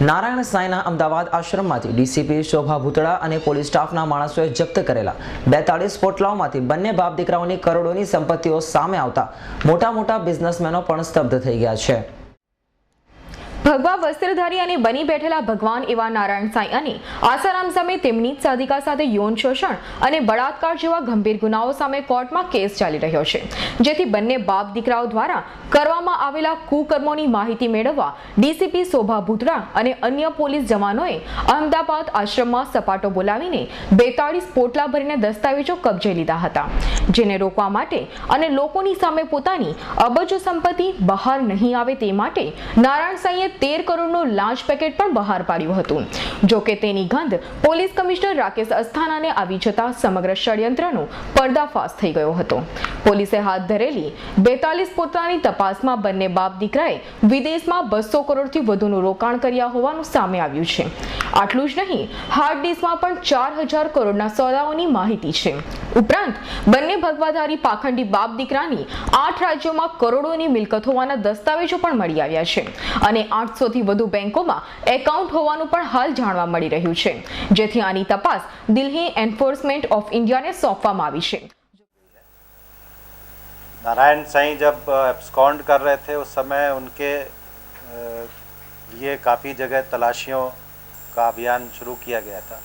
Narayan સાંઈના Ahmedabad આશ્રમમાંથી DCP શોભા ભૂતળા અને police સ્ટાફના માણસોએ જપ્ત કરેલા 42 પોટલાઓમાંથી બંને બાપ દીકરાઓની કરોડોની સંપત્તિઓ સામે આવતા મોટા બિઝનેસમેનો પણ સ્તબ્ધ થઈ ગયા છે। ભગવા વસ્ત્રધારી અને બની બેઠેલા ભગવાન એવા નારાયણ સાંઈ અને આસારામ સામે તેમની જ સાધિકા સાથે યૌન શોષણ અને બળાત્કાર જેવા ગંભીર ગુનાઓ સામે કોર્ટમાં કેસ ચાલી રહ્યો છે, જેથી બંને બાપ દીકરાઓ દ્વારા કરવામાં આવેલા કુકર્મોની માહિતી મેળવવા ડીસીપી શોભા ભૂતળા અને અન્ય પોલીસ જવાનોએ અમદાવાદ આશ્રમમાં સપાટો બોલાવીને 42 પોટલા ભરીને દસ્તાવેજો કબજે લીધા હતા, જેને રોકવા માટે અને લોકોની સામે પોતાની અબજો સંપત્તિ બહાર નહીં આવે તે માટે નારાયણ સાંઈએ 13 કરોડનું લાંચ પેકેટ પણ બહાર પાડ્યું હતું। જો કે તેની ગંધ પોલીસ કમિશનર રાકેશ અસ્થાનાને આવી જતા સમગ્ર ષડયંત્રનો પર્દાફાશ થઈ ગયો હતો। પોલીસે હાથ ધરેલી 42 પોટલાની તપાસમાં બંને બાપ દીકરાએ વિદેશમાં 200 કરોડથી વધુનું રોકાણ કર્યા હોવાનું સામે આવ્યું છે। આટલું જ નહીં, હાર્ડ ડિસ્કમાં પણ 4000 કરોડના સોદાઓની માહિતી છે। ઉપરાંત બંને ભગવાધારી પાખંડી બાપ દીકરાની 8 રાજ્યોમાં કરોડોની મિલકત હોવાના દસ્તાવેજો પણ મળી આવ્યા છે અને 800 થી વધુ બેંકોમાં એકાઉન્ટ હોવાનું પણ હાલ જાણવા મળી રહ્યું છે, જેથી આની તપાસ દિલ્હી એન્ફોર્સમેન્ટ ऑफ इंडिया ने सौंपવામાં આવી છે। नारायण साईं जब एब्सकॉन्ड कर रहे थे उस समय उनके लिए काफ़ी जगह तलाशियों का अभियान शुरू किया गया था।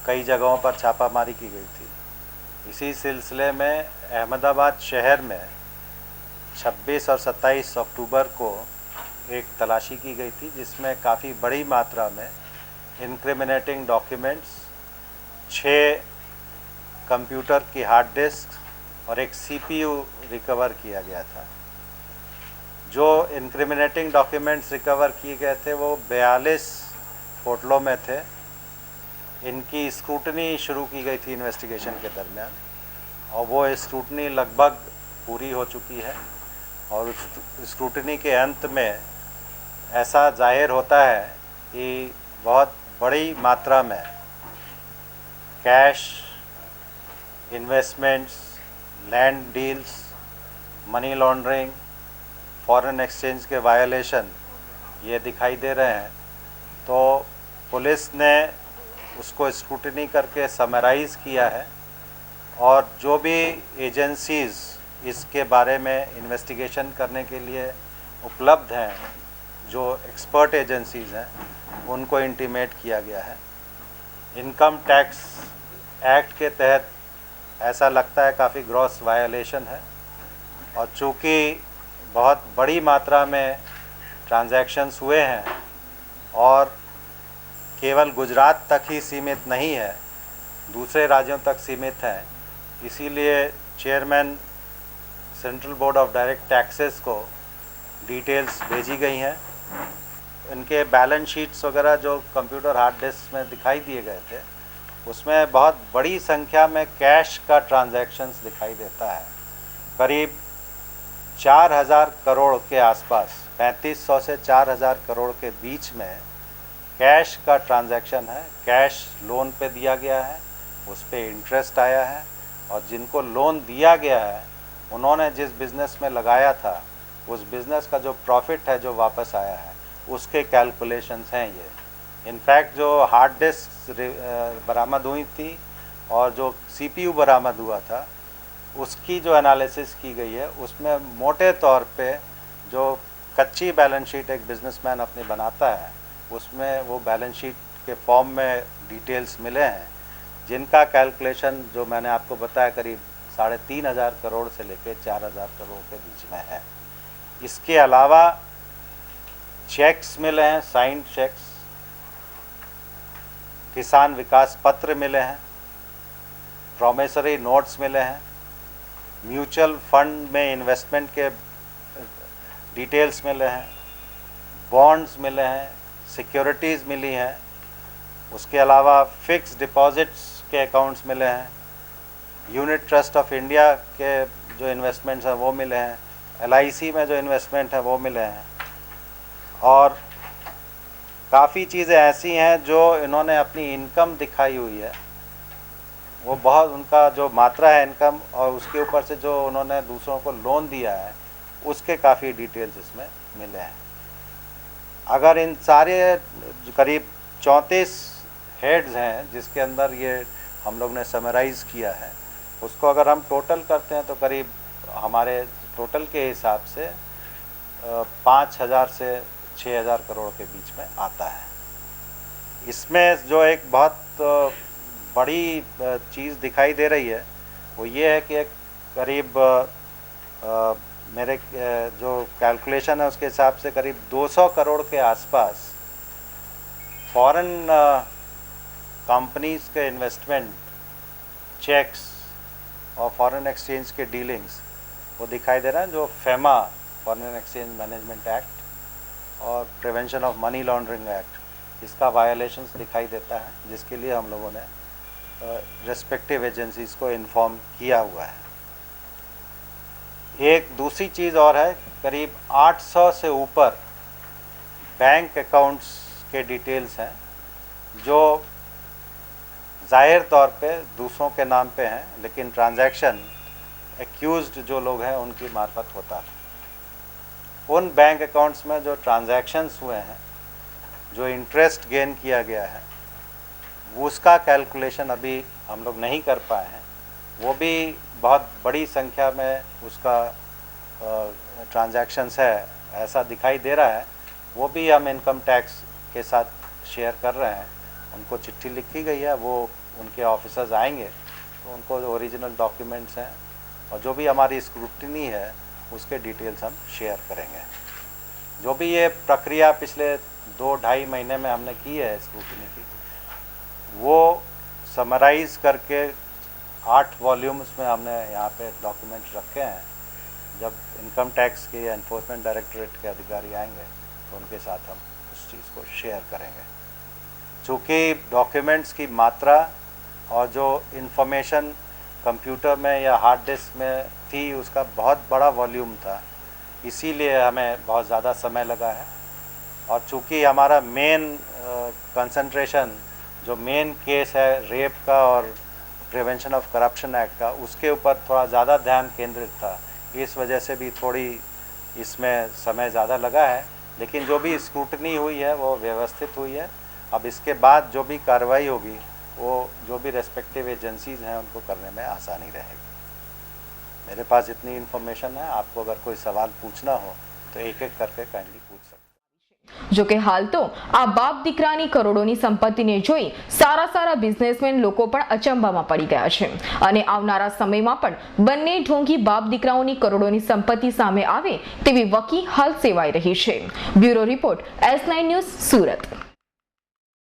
कई जगहों पर छापामारी की गई थी। इसी सिलसिले में अहमदाबाद शहर में 26 और 27 अक्टूबर को एक तलाशी की गई थी, जिसमें काफ़ी बड़ी मात्रा में इनक्रिमिनेटिंग डॉक्यूमेंट्स, 6 कंप्यूटर की हार्ड डिस्क और एक सीपीयू रिकवर किया गया था। जो इनक्रिमिनेटिंग डॉक्यूमेंट्स रिकवर किए गए थे वो 42 पोटलों में थे। इनकी स्क्रूटनी शुरू की गई थी इन्वेस्टिगेशन के दरमियान और वो स्क्रूटनी लगभग पूरी हो चुकी है और उस स्क्रूटनी के अंत में ऐसा जाहिर होता है कि बहुत बड़ी मात्रा में cash, investments, land deals, money laundering, foreign exchange के वायलेशन ये दिखाई दे रहे हैं। तो पुलिस ने उसको स्क्रूटनी करके समराइज़ किया है और जो भी एजेंसीज़ इसके बारे में इन्वेस्टिगेशन करने के लिए उपलब्ध हैं, जो एक्सपर्ट एजेंसीज़ हैं, उनको इंटीमेट किया गया है। इनकम टैक्स एक्ट के तहत ऐसा लगता है काफ़ी ग्रॉस वायलेशन है और चूँकि बहुत बड़ी मात्रा में ट्रांजैक्शंस हुए हैं और केवल गुजरात तक ही सीमित नहीं है, दूसरे राज्यों तक सीमित हैं, इसीलिए chairman central board of direct taxes को डिटेल्स भेजी गई हैं। इनके बैलेंस शीट्स वगैरह जो कंप्यूटर हार्ड डिस्क में दिखाई दिए गए थे, उसमें बहुत बड़ी संख्या में कैश का ट्रांजैक्शंस दिखाई देता है। करीब 4000 करोड़ के आसपास, 3500 से 4000 करोड़ के बीच में कैश का ट्रांजैक्शन है। कैश लोन पे दिया गया है, उस पे इंटरेस्ट आया है और जिनको लोन दिया गया है उन्होंने जिस बिज़नेस में लगाया था उस बिज़नेस का जो प्रॉफिट है जो वापस आया है उसके कैलकुलेशंस हैं ये। इनफैक्ट जो हार्ड डिस्क बरामद हुई थी और जो सीपीयू बरामद हुआ था उसकी जो एनालिसिस की गई है उसमें मोटे तौर पे जो कच्ची बैलेंस शीट एक बिजनेसमैन अपनी बनाता है उसमें वो बैलेंस शीट के फॉर्म में डिटेल्स मिले हैं, जिनका कैलकुलेशन जो मैंने आपको बताया करीब 3500 करोड़ से लेकर 4000 करोड़ के बीच में है। इसके अलावा चेक्स मिले हैं, साइंड चेक्स, किसान विकास पत्र मिले हैं, प्रॉमिसरी नोट्स मिले हैं, म्यूचुअल फंड में इन्वेस्टमेंट के डिटेल्स मिले हैं, बॉन्ड्स मिले हैं, सिक्योरिटीज़ मिली हैं। उसके अलावा फिक्स डिपॉजिट्स के अकाउंट्स मिले हैं, यूनिट ट्रस्ट ऑफ इंडिया के जो इन्वेस्टमेंट्स हैं वो मिले हैं, LIC में जो इन्वेस्टमेंट है वो मिले हैं और काफ़ी चीज़ें ऐसी हैं जो इन्होंने अपनी इनकम दिखाई हुई है, वो बहुत उनका जो मात्रा है इनकम और उसके ऊपर से जो उन्होंने दूसरों को लोन दिया है उसके काफ़ी डिटेल्स इसमें मिले हैं। अगर इन सारे करीब 34 हेड्स हैं जिसके अंदर ये हम लोग ने समराइज़ किया है, उसको अगर हम टोटल करते हैं तो करीब हमारे टोटल के हिसाब से 5,000 से 6,000 करोड़ के बीच में आता है। इसमें जो एक बहुत बड़ी चीज़ दिखाई दे रही है वो ये है कि एक करीब मेरे जो कैलकुलेशन है उसके हिसाब से करीब 200 करोड़ के आसपास फॉरेन कंपनीज के इन्वेस्टमेंट चेक्स और फॉरेन एक्सचेंज के डीलिंग्स वो दिखाई दे रहा है, जो FEMA foreign exchange management act और prevention of money laundering act, इसका वायलेशंस दिखाई देता है, जिसके लिए हम लोगों ने रेस्पेक्टिव एजेंसीज को इन्फॉर्म किया हुआ है। एक दूसरी चीज़ और है, करीब 800 से ऊपर बैंक अकाउंट्स के डिटेल्स हैं जो जाहिर तौर पे दूसरों के नाम पे हैं, लेकिन ट्रांजैक्शन एक्यूज्ड जो लोग हैं उनकी मार्फत होता है। उन बैंक अकाउंट्स में जो ट्रांजैक्शंस हुए हैं, जो इंटरेस्ट गेन किया गया है, उसका कैलकुलेशन अभी हम लोग नहीं कर पाए हैं। वो भी बहुत बड़ी संख्या में उसका ट्रांजैक्शंस है ऐसा दिखाई दे रहा है। वो भी हम इनकम टैक्स के साथ शेयर कर रहे हैं। उनको चिट्ठी लिखी गई है, वो उनके ऑफिसर्स आएंगे तो उनको जो ओरिजिनल डॉक्यूमेंट्स हैं और जो भी हमारी स्क्रूटनी है उसके डिटेल्स हम शेयर करेंगे। जो भी ये प्रक्रिया पिछले 2-2.5 महीने में हमने की है स्क्रूटनी की, वो समराइज़ करके 8 वॉल्यूम्स में हमने यहाँ पे डॉक्यूमेंट्स रखे हैं। जब इनकम टैक्स के या एनफोर्समेंट डायरेक्टरेट के अधिकारी आएंगे तो उनके साथ हम उस चीज़ को शेयर करेंगे। चूँकि डॉक्यूमेंट्स की मात्रा और जो इन्फॉर्मेशन कंप्यूटर में या हार्ड डिस्क में थी उसका बहुत बड़ा वॉल्यूम था, इसीलिए हमें बहुत ज़्यादा समय लगा है। और चूँकि हमारा मेन कंसंट्रेशन जो मेन केस है रेप का और प्रिवेंशन ऑफ करप्शन एक्ट का, उसके ऊपर थोड़ा ज़्यादा ध्यान केंद्रित था, इस वजह से भी थोड़ी इसमें समय ज़्यादा लगा है। लेकिन जो भी स्क्रूटनी हुई है वो व्यवस्थित हुई है। अब इसके बाद जो भी कार्रवाई होगी वो जो भी रेस्पेक्टिव एजेंसीज़ हैं उनको करने में आसानी रहेगी। मेरे पास इतनी इन्फॉर्मेशन है, आपको अगर कोई सवाल पूछना हो तो एक एक करके काइंडली पूछ सकते। જો કે હાલ તો આ બાપ દીકરાની કરોડોની સંપત્તિને જોઈ સારા બિઝનેસમેન લોકો પણ અચંબામાં પડી ગયા છે અને આવનારા સમયમાં પણ બંને ઢોંગી બાપ દીકરાઓની કરોડોની સંપત્તિ સામે આવે તેવી વકી હાલ સેવાઈ રહી છે। Bureau report S9 news Surat.